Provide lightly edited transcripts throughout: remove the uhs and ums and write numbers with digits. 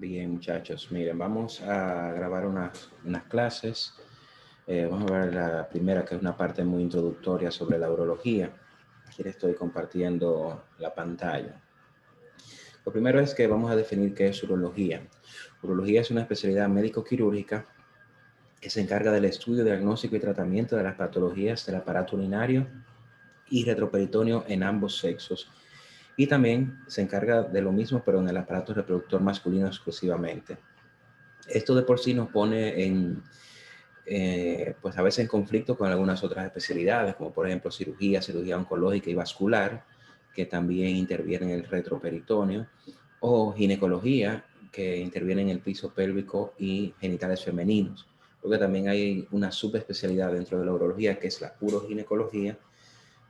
Bien, muchachos, miren, vamos a grabar unas clases. Vamos a ver la primera, que es una parte muy introductoria sobre la urología. Aquí les estoy compartiendo la pantalla. Lo primero es que vamos a definir qué es urología. Urología es una especialidad médico-quirúrgica que se encarga del estudio, diagnóstico y tratamiento de las patologías del aparato urinario y retroperitoneo en ambos sexos. Y también se encarga de lo mismo, pero en el aparato reproductor masculino exclusivamente. Esto de por sí nos pone pues a veces en conflicto con algunas otras especialidades, como por ejemplo cirugía oncológica y vascular, que también interviene en el retroperitoneo, o ginecología, que interviene en el piso pélvico y genitales femeninos. Porque también hay una subespecialidad dentro de la urología, que es la uroginecología,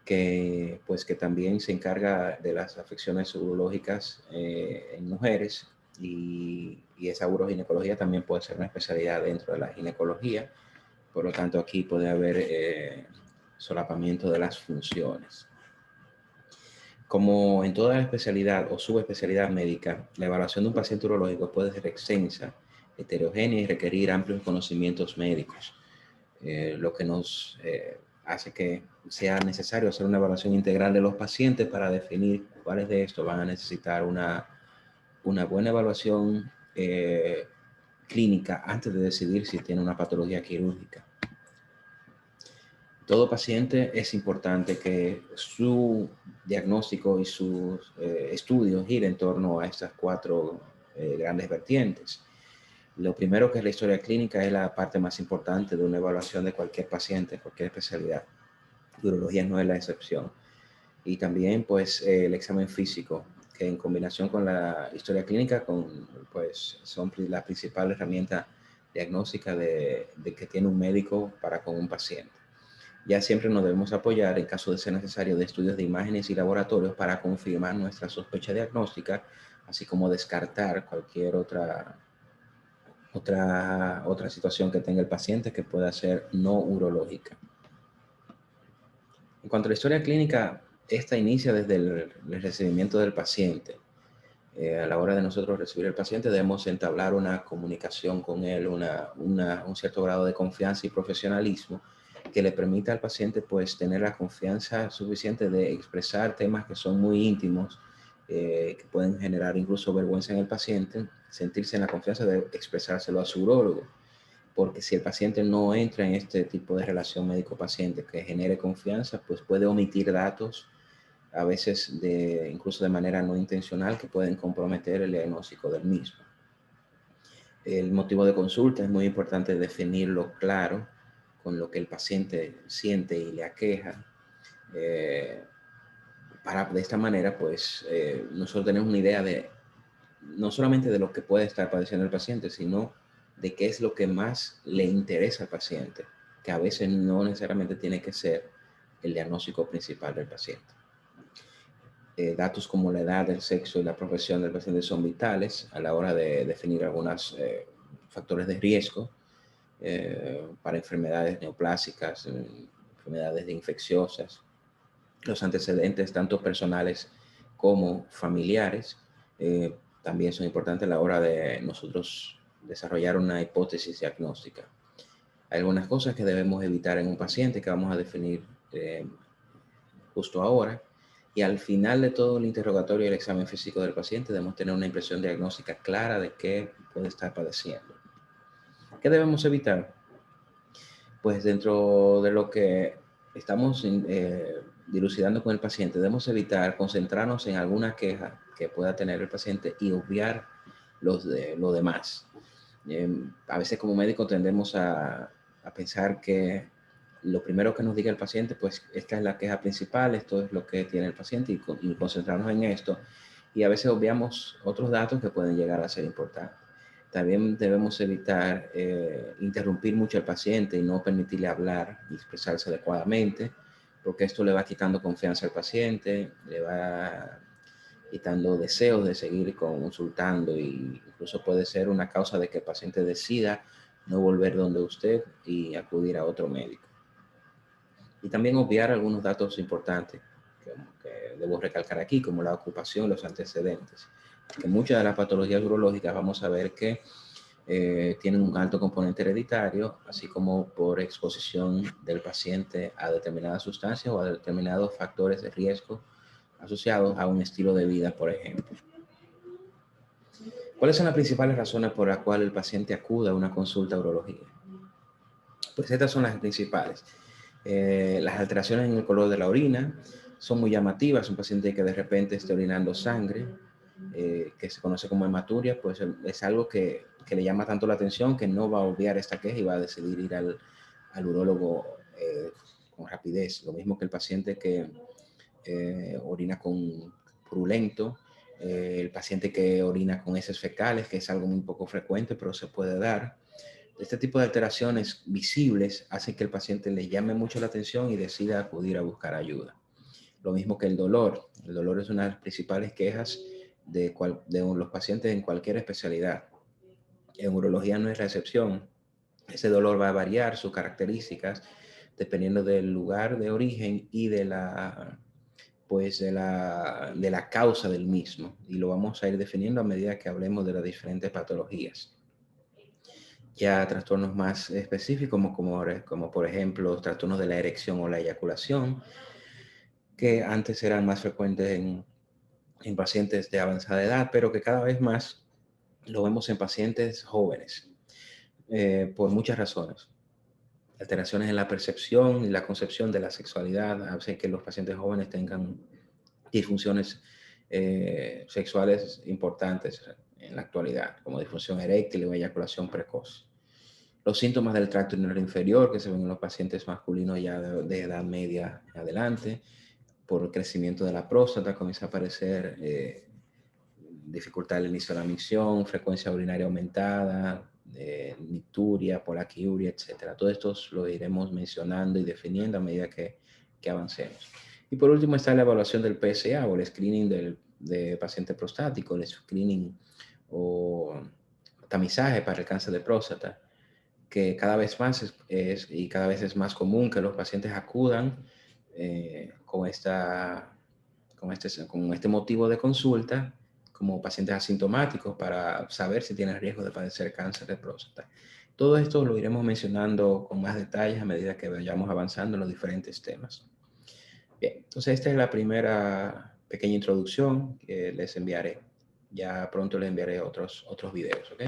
que también se encarga de las afecciones urológicas en mujeres, y esa uroginecología también puede ser una especialidad dentro de la ginecología. Por lo tanto, aquí puede haber solapamiento de las funciones. Como en toda especialidad o subespecialidad médica, la evaluación de un paciente urológico puede ser extensa, heterogénea y requerir amplios conocimientos médicos, lo que nos hace que sea necesario hacer una evaluación integral de los pacientes para definir cuáles de estos van a necesitar una buena evaluación clínica antes de decidir si tiene una patología quirúrgica. Todo paciente es importante que su diagnóstico y sus estudios giren en torno a estas cuatro grandes vertientes. Lo primero, que es la historia clínica, es la parte más importante de una evaluación de cualquier paciente, cualquier especialidad. Urología no es la excepción. Y también, pues, el examen físico, que en combinación con la historia clínica, pues, son la principal herramienta diagnóstica de que tiene un médico para con un paciente. Ya siempre nos debemos apoyar, en caso de ser necesario, de estudios de imágenes y laboratorios para confirmar nuestra sospecha diagnóstica, así como descartar cualquier otra situación que tenga el paciente que pueda ser no urológica. En cuanto a la historia clínica, esta inicia desde el recibimiento del paciente. A la hora de nosotros recibir al paciente, debemos entablar una comunicación con él, un cierto grado de confianza y profesionalismo que le permita al paciente, pues, tener la confianza suficiente de expresar temas que son muy íntimos, que pueden generar incluso vergüenza en el paciente, sentirse en la confianza de expresárselo a su urólogo. Porque si el paciente no entra en este tipo de relación médico-paciente que genere confianza, pues puede omitir datos, a veces incluso de manera no intencional, que pueden comprometer el diagnóstico del mismo. El motivo de consulta es muy importante definirlo claro, con lo que el paciente siente y le aqueja. De esta manera, pues, nosotros tenemos una idea no solamente de lo que puede estar padeciendo el paciente, sino de qué es lo que más le interesa al paciente, que a veces no necesariamente tiene que ser el diagnóstico principal del paciente. Datos como la edad, el sexo y la profesión del paciente son vitales a la hora de definir algunos factores de riesgo para enfermedades neoplásicas, enfermedades infecciosas. Los antecedentes, tanto personales como familiares, también son importantes a la hora de nosotros desarrollar una hipótesis diagnóstica. Hay algunas cosas que debemos evitar en un paciente que vamos a definir justo ahora. Y al final de todo el interrogatorio y el examen físico del paciente, debemos tener una impresión diagnóstica clara de qué puede estar padeciendo. ¿Qué debemos evitar? Pues dentro de lo que estamos dilucidando con el paciente, debemos evitar concentrarnos en alguna queja que pueda tener el paciente y obviar lo demás. A veces como médico tendemos a pensar que lo primero que nos diga el paciente, pues esta es la queja principal, esto es lo que tiene el paciente, y concentrarnos en esto. Y a veces obviamos otros datos que pueden llegar a ser importantes. También debemos evitar interrumpir mucho al paciente y no permitirle hablar y expresarse adecuadamente, porque esto le va quitando confianza al paciente, le va quitando deseos de seguir consultando, y incluso puede ser una causa de que el paciente decida no volver donde usted y acudir a otro médico. Y también obviar algunos datos importantes que debo recalcar aquí, como la ocupación, los antecedentes. que muchas de las patologías urológicas vamos a ver que tienen un alto componente hereditario, así como por exposición del paciente a determinadas sustancias o a determinados factores de riesgo asociados a un estilo de vida, por ejemplo. ¿Cuáles son las principales razones por las cuales el paciente acude a una consulta de urología? Pues estas son las principales. Las alteraciones en el color de la orina son muy llamativas. Un paciente que de repente esté orinando sangre, que se conoce como hematuria, pues es algo que le llama tanto la atención que no va a obviar esta queja y va a decidir ir al urólogo con rapidez. Lo mismo que el paciente que orina con purulento, el paciente que orina con heces fecales, que es algo muy poco frecuente, pero se puede dar. Este tipo de alteraciones visibles hacen que el paciente le llame mucho la atención y decida acudir a buscar ayuda. Lo mismo que el dolor. El dolor es una de las principales quejas de los pacientes en cualquier especialidad. En urología no es la excepción. Ese dolor va a variar sus características dependiendo del lugar de origen y de la causa del mismo. Y lo vamos a ir definiendo a medida que hablemos de las diferentes patologías. Ya trastornos más específicos, como por ejemplo trastornos de la erección o la eyaculación, que antes eran más frecuentes en pacientes de avanzada edad, pero que cada vez más lo vemos en pacientes jóvenes, por muchas razones. Alteraciones en la percepción y la concepción de la sexualidad hacen que los pacientes jóvenes tengan disfunciones sexuales importantes en la actualidad, como disfunción eréctil o eyaculación precoz. Los síntomas del tracto urinario inferior que se ven en los pacientes masculinos ya de edad media en adelante, por el crecimiento de la próstata comienza a aparecer dificultad al inicio de la micción, frecuencia urinaria aumentada, nicturia, polaquiuria, etc. Todo esto lo iremos mencionando y definiendo a medida que avancemos. Y por último está la evaluación del PSA o el screening de paciente prostático, el screening o tamizaje para el cáncer de próstata, que cada vez más y cada vez es más común que los pacientes acudan con este motivo de consulta como pacientes asintomáticos para saber si tienen riesgo de padecer cáncer de próstata. Todo esto lo iremos mencionando con más detalles a medida que vayamos avanzando en los diferentes temas. Bien, entonces esta es la primera pequeña introducción que les enviaré. Ya pronto les enviaré otros videos, ¿ok?